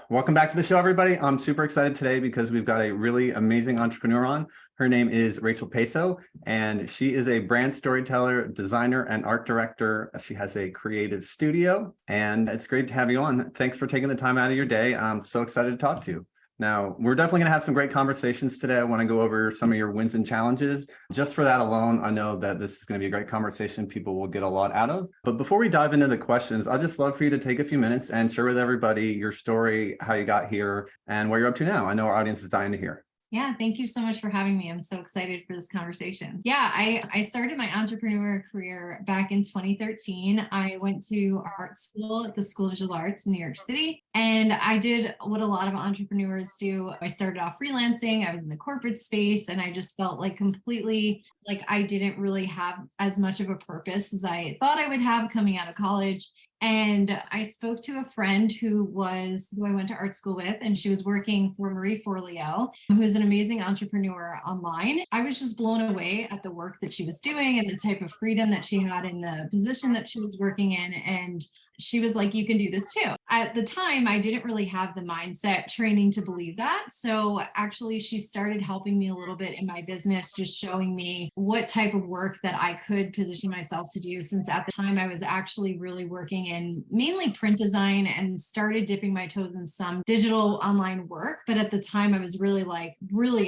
Welcome back to the show, everybody. I'm super excited today because we've got a really amazing entrepreneur on. Her name is Rachel Pesso, and she is a brand storyteller, designer, and art director. She has a creative studio, and it's great to have you on. Thanks for taking the time out of your day. I'm so excited to talk to you. Now, we're definitely going to have some great conversations today. I want to go over some of your wins and challenges. Just for that alone, I know that this is going to be a great conversation people will get a lot out of. But before we dive into the questions, I'd just love for you to take a few minutes and share with everybody your story, how you got here, and what you're up to now. I know our audience is dying to hear. Yeah, thank you so much for having me. I'm so excited for this conversation. Yeah, I started my entrepreneur career back in 2013. I went to art school at the School of Visual Arts in New York City, and I did what a lot of entrepreneurs do. I started off freelancing. I was in the corporate space, and I just felt like completely like I didn't really have as much of a purpose as I thought I would have coming out of college. And I spoke to a friend who I went to art school with, and she was working for Marie Forleo, who's an amazing entrepreneur online. I was just blown away at the work that she was doing and the type of freedom that she had in the position that she was working in. And she was like, you can do this too. At the time, I didn't really have the mindset training to believe that. So actually, she started helping me a little bit in my business, just showing me what type of work that I could position myself to do. Since at the time, I was actually really working in mainly print design and started dipping my toes in some digital online work. But at the time, I was really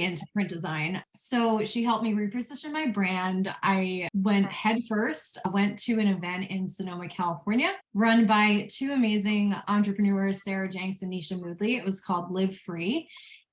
into print design. So she helped me reposition my brand. I went headfirst, went to an event in Sonoma, California, run by two amazing entrepreneurs, Sarah Jenks and Nisha Moodley. It was called Live Free.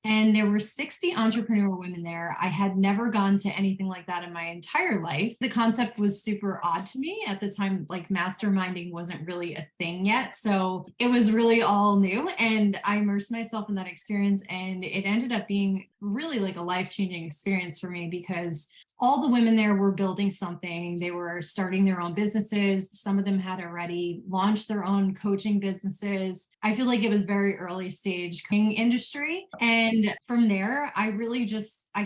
And there were 60 entrepreneur women there. I had never gone to anything like that in my entire life. The concept was super odd to me at the time. Like masterminding wasn't really a thing yet. So it was really all new. And I immersed myself in that experience. And it ended up being really like a life-changing experience for me because all the women there were building something. They were starting their own businesses. Some of them had already launched their own coaching businesses. I feel like it was very early stage coaching industry. And from there, I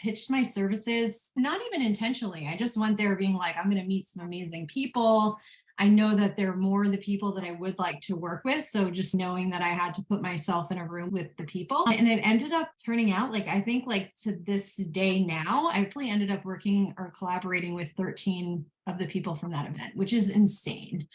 pitched my services, not even intentionally. I just went there being like, I'm going to meet some amazing people. I know that they're more the people that I would like to work with. So just knowing that I had to put myself in a room with the people. And it ended up turning out I think to this day now, I really ended up working or collaborating with 13 of the people from that event, which is insane.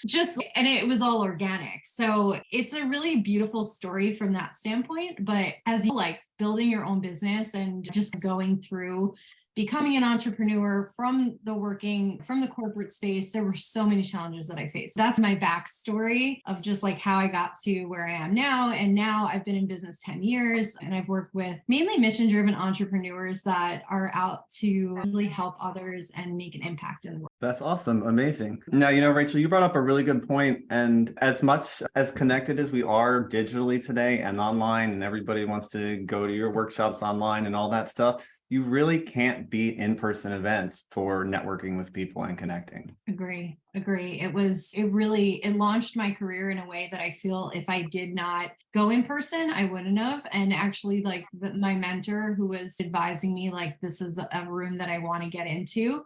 And it was all organic. So it's a really beautiful story from that standpoint. But as you building your own business and just going through becoming an entrepreneur from the corporate space, there were so many challenges that I faced. That's my backstory of just how I got to where I am now. And now I've been in business 10 years and I've worked with mainly mission-driven entrepreneurs that are out to really help others and make an impact in the world. That's awesome. Amazing. Now, Rachel, you brought up a really good point. And as much as connected as we are digitally today and online, and everybody wants to go to your workshops online and all that stuff, you really can't beat in-person events for networking with people and connecting. Agree. It launched my career in a way that I feel if I did not go in person, I wouldn't have. And actually my mentor who was advising me, this is a room that I want to get into,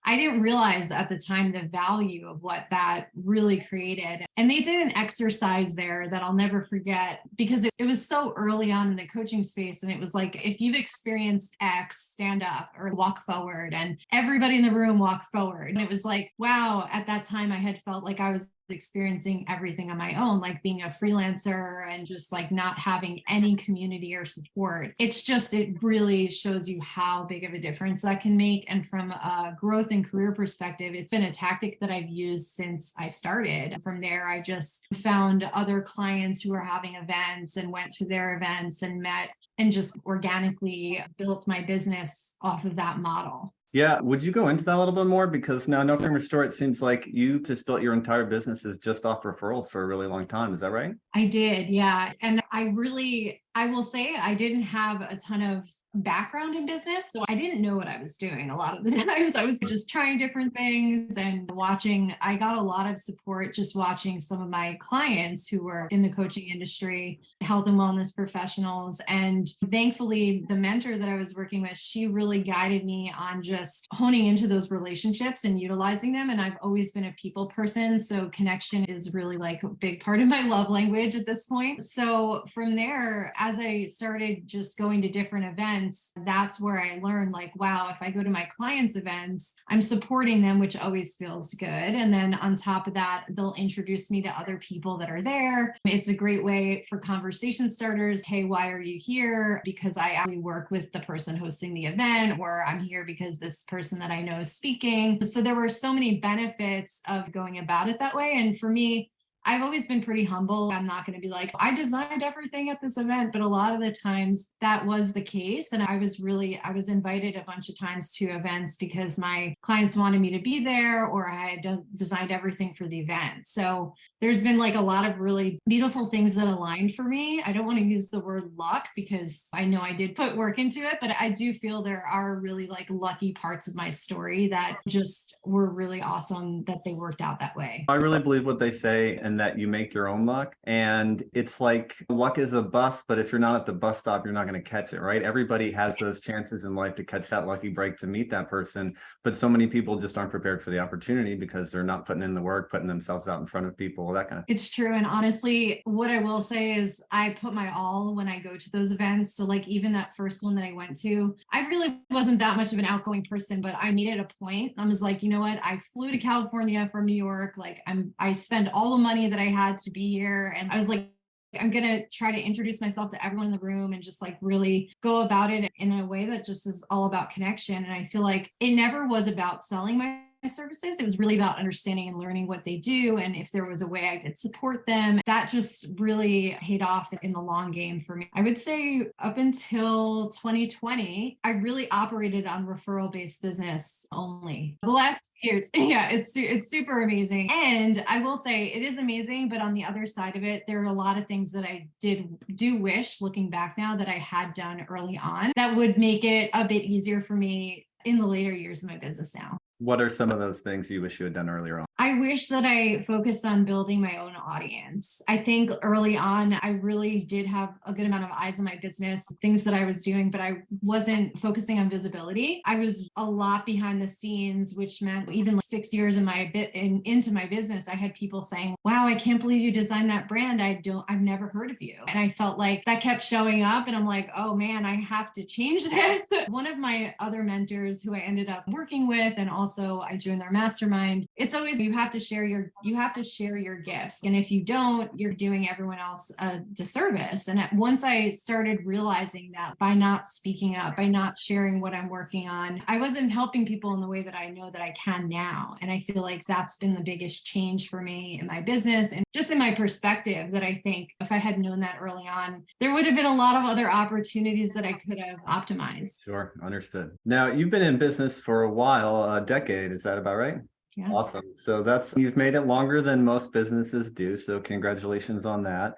I didn't realize at the time the value of what that really created. And they did an exercise there that I'll never forget because it was so early on in the coaching space. And it was if you've experienced X, stand up or walk forward, and everybody in the room walked forward. And it was wow, at that time I had felt like I was experiencing everything on my own, being a freelancer and just not having any community or support. It really shows you how big of a difference that can make. And from a growth and career perspective, it's been a tactic that I've used since I started. From there, I just found other clients who were having events and went to their events and met and just organically built my business off of that model. Yeah. Would you go into that a little bit more? Because now, no, from your story, it seems like you just built your entire businesses just off referrals for a really long time. Is that right? I did. Yeah. And I will say I didn't have a ton of background in business. So I didn't know what I was doing a lot of the times. I was just trying different things and watching. I got a lot of support just watching some of my clients who were in the coaching industry, health and wellness professionals. And thankfully, the mentor that I was working with, she really guided me on just honing into those relationships and utilizing them. And I've always been a people person. So connection is really like a big part of my love language at this point. So from there, as I started just going to different events, that's where I learned like, wow, if I go to my clients' events, I'm supporting them, which always feels good. And then on top of that, they'll introduce me to other people that are there. It's a great way for conversation starters. Hey, why are you here? Because I actually work with the person hosting the event, or I'm here because this person that I know is speaking. So there were so many benefits of going about it that way. And for me, I've always been pretty humble. I'm not going to be like, I designed everything at this event, but a lot of the times that was the case. And I was invited a bunch of times to events because my clients wanted me to be there, or I had designed everything for the event. So there's been like a lot of really beautiful things that aligned for me. I don't want to use the word luck because I know I did put work into it, but I do feel there are really like lucky parts of my story that just were really awesome that they worked out that way. I really believe what they say, and that you make your own luck. And it's like luck is a bus, but if you're not at the bus stop, you're not going to catch it, right? Everybody has those chances in life to catch that lucky break to meet that person. But so many people just aren't prepared for the opportunity because they're not putting in the work, putting themselves out in front of people, that kind of thing. It's true. And honestly, what I will say is I put my all when I go to those events. So like even that first one that I went to, I really wasn't that much of an outgoing person, but I made it a point. I was like, you know what? I flew to California from New York. Like I spent all the money that I had to be here. And I was like, I'm going to try to introduce myself to everyone in the room and just like really go about it in a way that just is all about connection. And I feel like it never was about selling my services. It was really about understanding and learning what they do. And if there was a way I could support them, that just really paid off in the long game for me. I would say up until 2020, I really operated on referral-based business only. The last years. Yeah, it's super amazing. And I will say it is amazing, but on the other side of it, there are a lot of things that I do wish looking back now that I had done early on that would make it a bit easier for me in the later years of my business now. What are some of those things you wish you had done earlier on? I wish that I focused on building my own audience. I think early on, I really did have a good amount of eyes on my business, things that I was doing, but I wasn't focusing on visibility. I was a lot behind the scenes, which meant even like 6 years into my business, I had people saying, wow, I can't believe you designed that brand. I've never heard of you. And I felt like that kept showing up and I'm like, oh man, I have to change this. One of my other mentors who I ended up working with, and also I joined their mastermind, it's always you have to share your gifts. And if you don't, you're doing everyone else a disservice. And once I started realizing that by not speaking up, by not sharing what I'm working on, I wasn't helping people in the way that I know that I can now. And I feel like that's been the biggest change for me in my business and just in my perspective, that I think if I had known that early on, there would have been a lot of other opportunities that I could have optimized. Sure, understood. Now, you've been in business for a while, a decade, is that about right? Yeah. Awesome. So you've made it longer than most businesses do. So congratulations on that.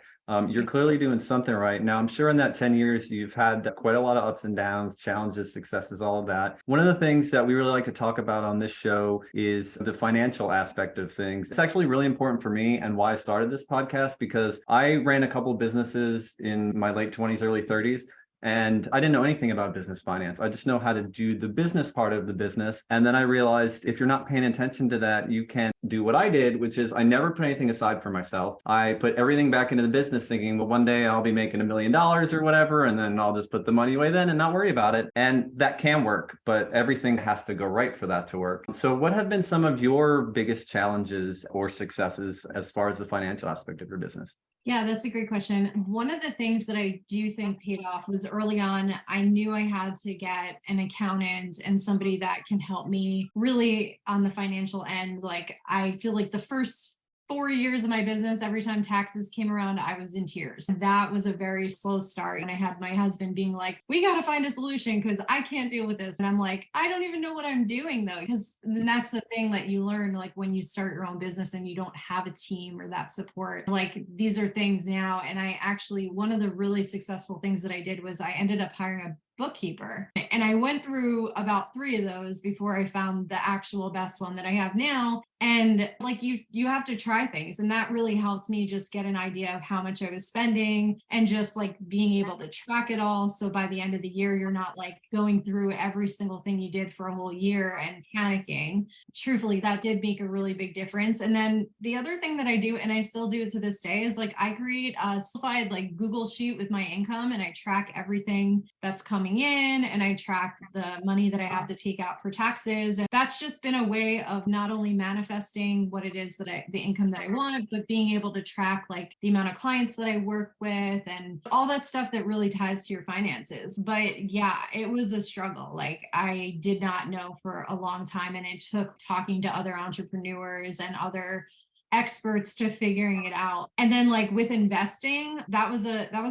You're clearly doing something right. Now, I'm sure in that 10 years, you've had quite a lot of ups and downs, challenges, successes, all of that. One of the things that we really like to talk about on this show is the financial aspect of things. It's actually really important for me and why I started this podcast, because I ran a couple of businesses in my late 20s, early 30s. And I didn't know anything about business finance. I just know how to do the business part of the business. And then I realized if you're not paying attention to that, you can do what I did, which is I never put anything aside for myself. I put everything back into the business thinking, well, one day I'll be making $1 million or whatever, and then I'll just put the money away then and not worry about it. And that can work, but everything has to go right for that to work. So what have been some of your biggest challenges or successes as far as the financial aspect of your business? Yeah, that's a great question. One of the things that I do think paid off was early on, I knew I had to get an accountant and somebody that can help me really on the financial end. Like, I feel like the first 4 years of my business, every time taxes came around, I was in tears. That was a very slow start. And I had my husband being like, we got to find a solution because I can't deal with this. And I'm like, I don't even know what I'm doing though. Because that's the thing that you learn, like when you start your own business and you don't have a team or that support, like these are things now. And I actually, one of the really successful things that I did was I ended up hiring a bookkeeper. And I went through about 3 of those before I found the actual best one that I have now. And like you have to try things. And that really helped me just get an idea of how much I was spending and just like being able to track it all. So by the end of the year, you're not like going through every single thing you did for a whole year and panicking. Truthfully, that did make a really big difference. And then the other thing that I do, and I still do it to this day, is like I create a simplified like Google sheet with my income and I track everything that's coming in and I track the money that I have to take out for taxes. And that's just been a way of not only manifesting what it is that the income that I want, but being able to track like the amount of clients that I work with and all that stuff that really ties to your finances. But yeah, it was a struggle. Like I did not know for a long time, and it took talking to other entrepreneurs and other experts to figuring it out. And then like with investing, that was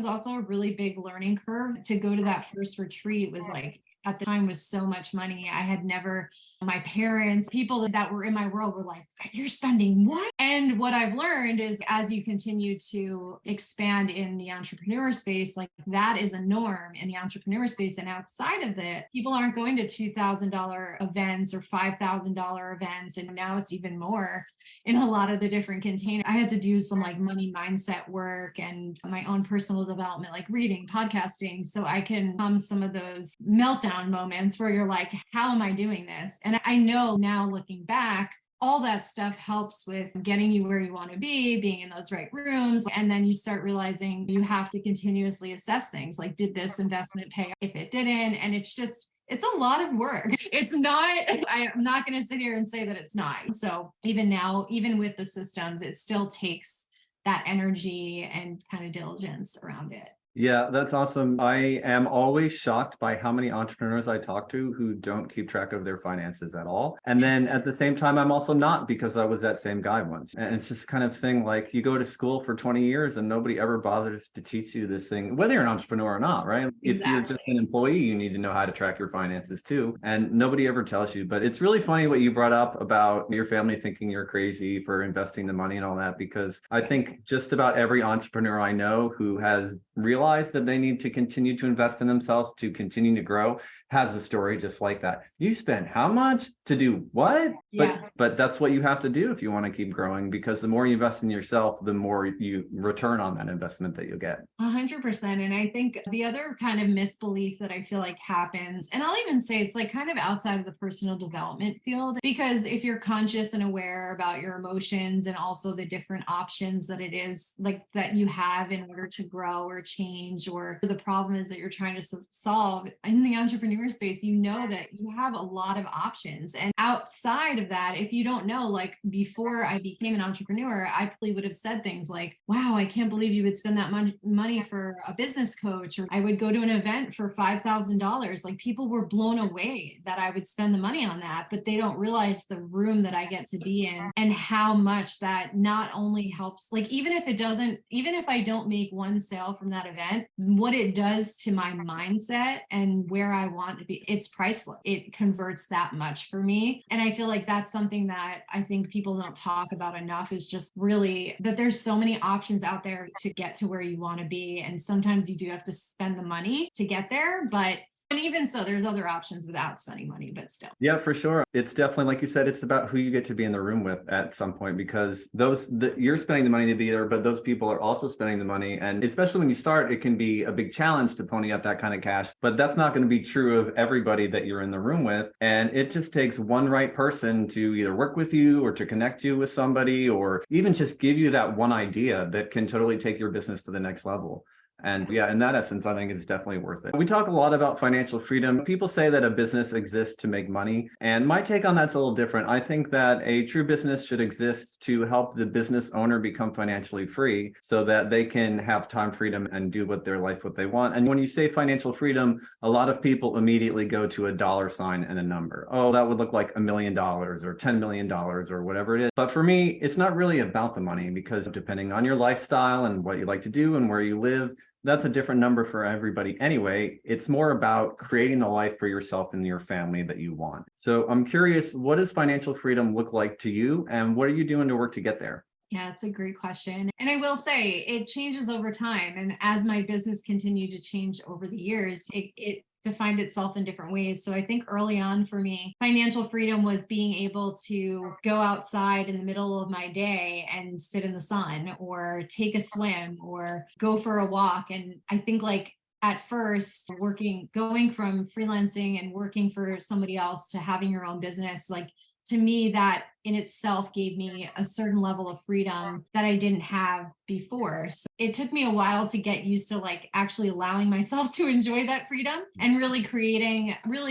also a really big learning curve. To go to that first retreat was like, at the time, was so much money. I had never, my parents, people that were in my world were like, you're spending what? And what I've learned is as you continue to expand in the entrepreneur space, like that is a norm in the entrepreneur space. And outside of that, people aren't going to $2,000 events or $5,000 events. And now it's even more in a lot of the different containers. I had to do some like money mindset work and my own personal development, like reading, podcasting, so I can come some of those meltdown moments where you're like, how am I doing this? And I know now looking back, all that stuff helps with getting you where you want to be, being in those right rooms. And then you start realizing you have to continuously assess things like, did this investment pay? If it didn't, and it's a lot of work. It's not, I'm not going to sit here and say that it's not. So even now, even with the systems, it still takes that energy and kind of diligence around it. Yeah, that's awesome. I am always shocked by how many entrepreneurs I talk to who don't keep track of their finances at all. And then at the same time, I'm also not, because I was that same guy once. And it's just kind of thing like you go to school for 20 years and nobody ever bothers to teach you this thing, whether you're an entrepreneur or not, right? Exactly. If you're just an employee, you need to know how to track your finances too. And nobody ever tells you. But it's really funny what you brought up about your family thinking you're crazy for investing the money and all that, because I think just about every entrepreneur I know who has realize that they need to continue to invest in themselves to continue to grow has a story just like that. You spend how much to do what? Yeah. But that's what you have to do if you want to keep growing, because the more you invest in yourself, the more you return on that investment that you get. 100%. And I think the other kind of misbelief that I feel like happens, and I'll even say it's like kind of outside of the personal development field, because if you're conscious and aware about your emotions and also the different options that it is like that you have in order to grow or change, or the problem is that you're trying to solve in the entrepreneur space, you know that you have a lot of options. And outside of that, if you don't know, like before I became an entrepreneur, I probably would have said things like, wow, I can't believe you would spend that money for a business coach, or I would go to an event for $5,000. Like people were blown away that I would spend the money on that, but they don't realize the room that I get to be in and how much that not only helps, like even if I don't make one sale from that event, what it does to my mindset and where I want to be, it's priceless. It converts that much for me. And I feel like that's something that I think people don't talk about enough, is just really that there's so many options out there to get to where you want to be. And sometimes you do have to spend the money to get there, but and even so, there's other options without spending money, but still. Yeah, for sure. It's definitely, like you said, it's about who you get to be in the room with at some point, because you're spending the money to be there, but those people are also spending the money. And especially when you start, it can be a big challenge to pony up that kind of cash, but that's not going to be true of everybody that you're in the room with. And it just takes one right person to either work with you or to connect you with somebody, or even just give you that one idea that can totally take your business to the next level. And yeah, in that essence, I think it's definitely worth it. We talk a lot about financial freedom. People say that a business exists to make money. And my take on that's a little different. I think that a true business should exist to help the business owner become financially free so that they can have time freedom and do what they want. And when you say financial freedom, a lot of people immediately go to a dollar sign and a number. Oh, that would look like $1 million or $10 million or whatever it is. But for me, it's not really about the money, because depending on your lifestyle and what you like to do and where you live, that's a different number for everybody anyway. It's more about creating the life for yourself and your family that you want. So I'm curious, what does financial freedom look like to you, and what are you doing to work to get there? Yeah, it's a great question. And I will say it changes over time. And as my business continued to change over the years, it to find itself in different ways. So I think early on for me, financial freedom was being able to go outside in the middle of my day and sit in the sun or take a swim or go for a walk. And I think like at first going from freelancing and working for somebody else to having your own business, like to me, that in itself gave me a certain level of freedom that I didn't have before. So it took me a while to get used to like actually allowing myself to enjoy that freedom and really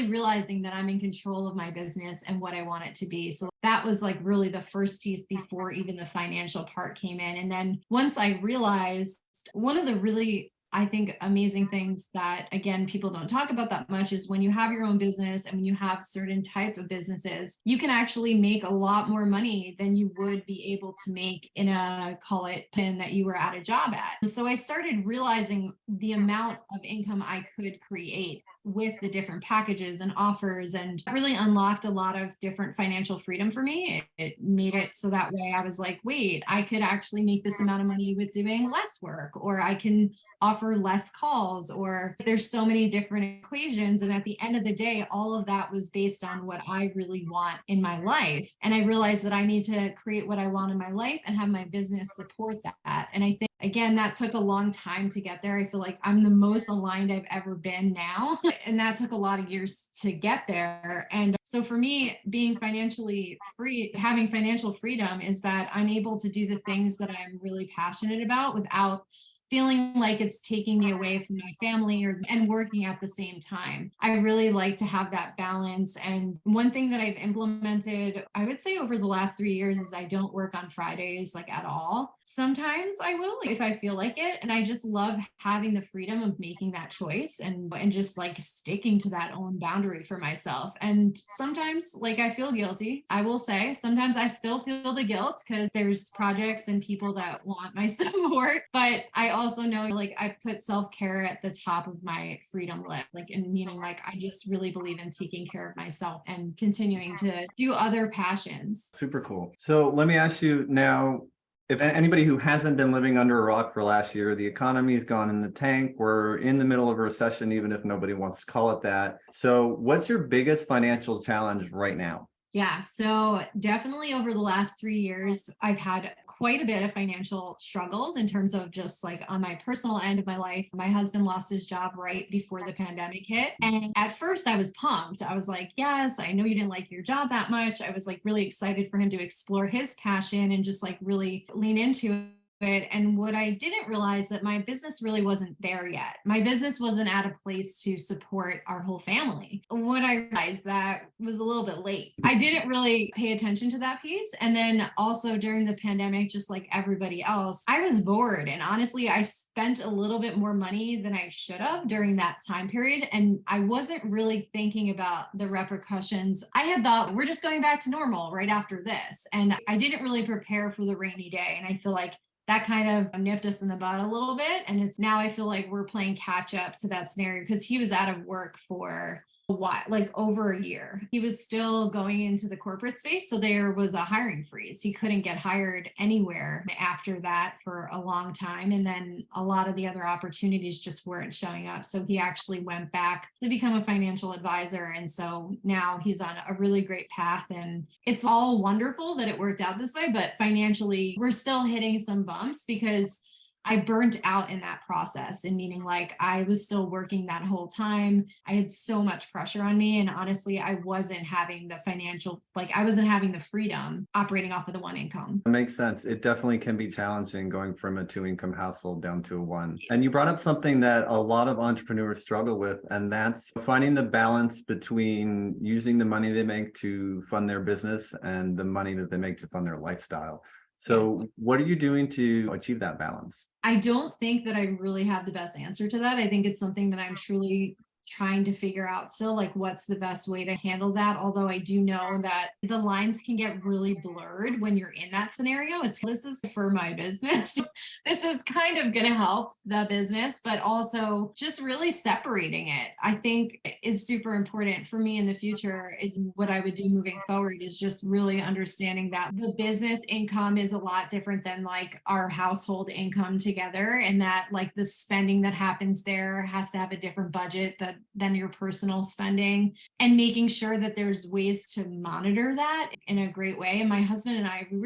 realizing that I'm in control of my business and what I want it to be. So that was like really the first piece before even the financial part came in. And then once I realized, one of the really I think amazing things that, again, people don't talk about that much is when you have your own business and when you have certain type of businesses, you can actually make a lot more money than you would be able to make in a, call it, pin that you were at a job at. So I started realizing the amount of income I could create with the different packages and offers, and it really unlocked a lot of different financial freedom for me. It made it so that way I was like, wait, I could actually make this amount of money with doing less work, or I can offer less calls, or there's so many different equations. And at the end of the day, all of that was based on what I really want in my life. And I realized that I need to create what I want in my life and have my business support that. And I think, again, that took a long time to get there. I feel like I'm the most aligned I've ever been now. And that took a lot of years to get there. And so for me, being financially free, having financial freedom is that I'm able to do the things that I'm really passionate about without feeling like it's taking me away from my family and working at the same time. I really like to have that balance. And one thing that I've implemented, I would say over the last 3 years, is I don't work on Fridays like at all. Sometimes I will if I feel like it. And I just love having the freedom of making that choice and just like sticking to that own boundary for myself. And sometimes like I feel guilty. I will say sometimes I still feel the guilt because there's projects and people that want my support, but I also know like I've put self-care at the top of my freedom list, like in meaning like I just really believe in taking care of myself and continuing to do other passions. Super cool. So let me ask you now, if anybody who hasn't been living under a rock for last year, the economy's gone in the tank. We're in the middle of a recession, even if nobody wants to call it that. So what's your biggest financial challenge right now? Yeah, so definitely over the last 3 years, I've had quite a bit of financial struggles in terms of just like on my personal end of my life. My husband lost his job right before the pandemic hit. And at first I was pumped. I was like, yes, I know you didn't like your job that much. I was like really excited for him to explore his passion and just like really lean into it. And what I didn't realize that my business really wasn't there yet. My business wasn't at a place to support our whole family. What I realized that was a little bit late. I didn't really pay attention to that piece. And then also during the pandemic, just like everybody else, I was bored. And honestly, I spent a little bit more money than I should have during that time period. And I wasn't really thinking about the repercussions. I had thought we're just going back to normal right after this. And I didn't really prepare for the rainy day. And I feel like that kind of nipped us in the butt a little bit. And it's now I feel like we're playing catch up to that scenario because he was out of work for a while, like over a year. He was still going into the corporate space. So there was a hiring freeze. He couldn't get hired anywhere after that for a long time. And then a lot of the other opportunities just weren't showing up. So he actually went back to become a financial advisor. And so now he's on a really great path. And it's all wonderful that it worked out this way, but financially, we're still hitting some bumps because I burnt out in that process, and meaning like I was still working that whole time. I had so much pressure on me. And honestly, I wasn't having the financial, like I wasn't having the freedom operating off of the one income. That makes sense. It definitely can be challenging going from a two-income household down to a one. And you brought up something that a lot of entrepreneurs struggle with, and that's finding the balance between using the money they make to fund their business and the money that they make to fund their lifestyle. So what are you doing to achieve that balance? I don't think that I really have the best answer to that. I think it's something that I'm truly trying to figure out still, like what's the best way to handle that. Although I do know that the lines can get really blurred when you're in that scenario. This is for my business. This is kind of going to help the business, but also just really separating it, I think is super important for me in the future. Is what I would do moving forward is just really understanding that the business income is a lot different than like our household income together. And that like the spending that happens there has to have a different budget that than your personal spending, and making sure that there's ways to monitor that in a great way. And my husband and I, we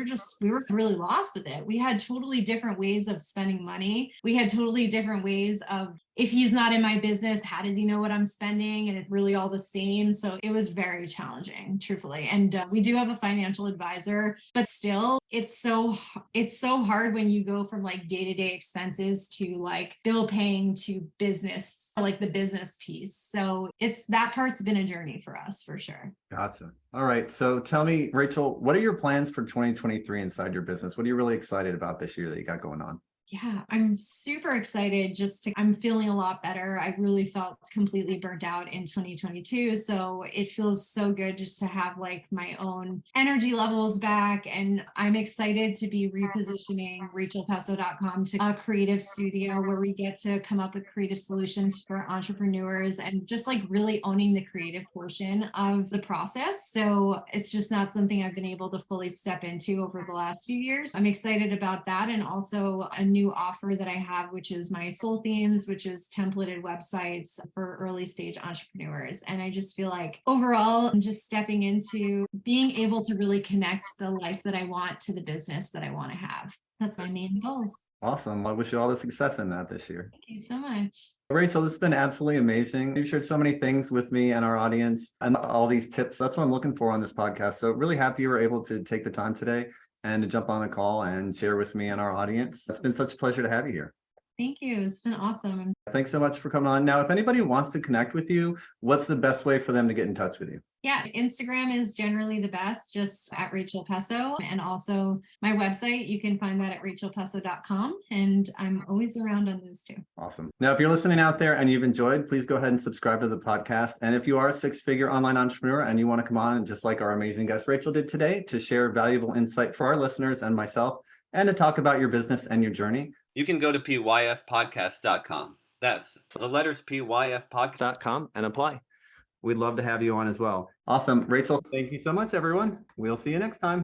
were really lost with it. We had totally different ways of spending money. We had totally different ways of, if he's not in my business, how does he know what I'm spending? And it's really all the same. So it was very challenging, truthfully. And we do have a financial advisor, but still, it's so hard when you go from like day-to-day expenses to like bill paying to business, like the business piece. So that part's been a journey for us for sure. Gotcha. All right. So tell me, Rachel, what are your plans for 2023 inside your business? What are you really excited about this year that you got going on? Yeah, I'm super excited. I'm feeling a lot better. I really felt completely burnt out in 2022. So it feels so good just to have like my own energy levels back. And I'm excited to be repositioning rachelpesso.com to a creative studio where we get to come up with creative solutions for entrepreneurs and just like really owning the creative portion of the process. So it's just not something I've been able to fully step into over the last few years. I'm excited about that. And also a new offer that I have, which is my Soul Themes, which is templated websites for early stage entrepreneurs. And I just feel like overall, I'm just stepping into being able to really connect the life that I want to the business that I want to have. That's my main goals. Awesome. I wish you all the success in that this year. Thank you so much. Rachel, this has been absolutely amazing. You've shared so many things with me and our audience and all these tips. That's what I'm looking for on this podcast. So really happy you were able to take the time today and to jump on the call and share with me and our audience. It's been such a pleasure to have you here. Thank you. It's been awesome. Thanks so much for coming on. Now, if anybody wants to connect with you, what's the best way for them to get in touch with you? Yeah, Instagram is generally the best, just at Rachel Pesso. And also my website, you can find that at rachelpesso.com. And I'm always around on those too. Awesome. Now, if you're listening out there and you've enjoyed, please go ahead and subscribe to the podcast. And if you are a six-figure online entrepreneur and you want to come on, just like our amazing guest Rachel did today, to share valuable insight for our listeners and myself, and to talk about your business and your journey, you can go to pyfpodcast.com. That's the letters pyfpodcast.com and apply. We'd love to have you on as well. Awesome. Rachel, thank you so much, everyone. We'll see you next time.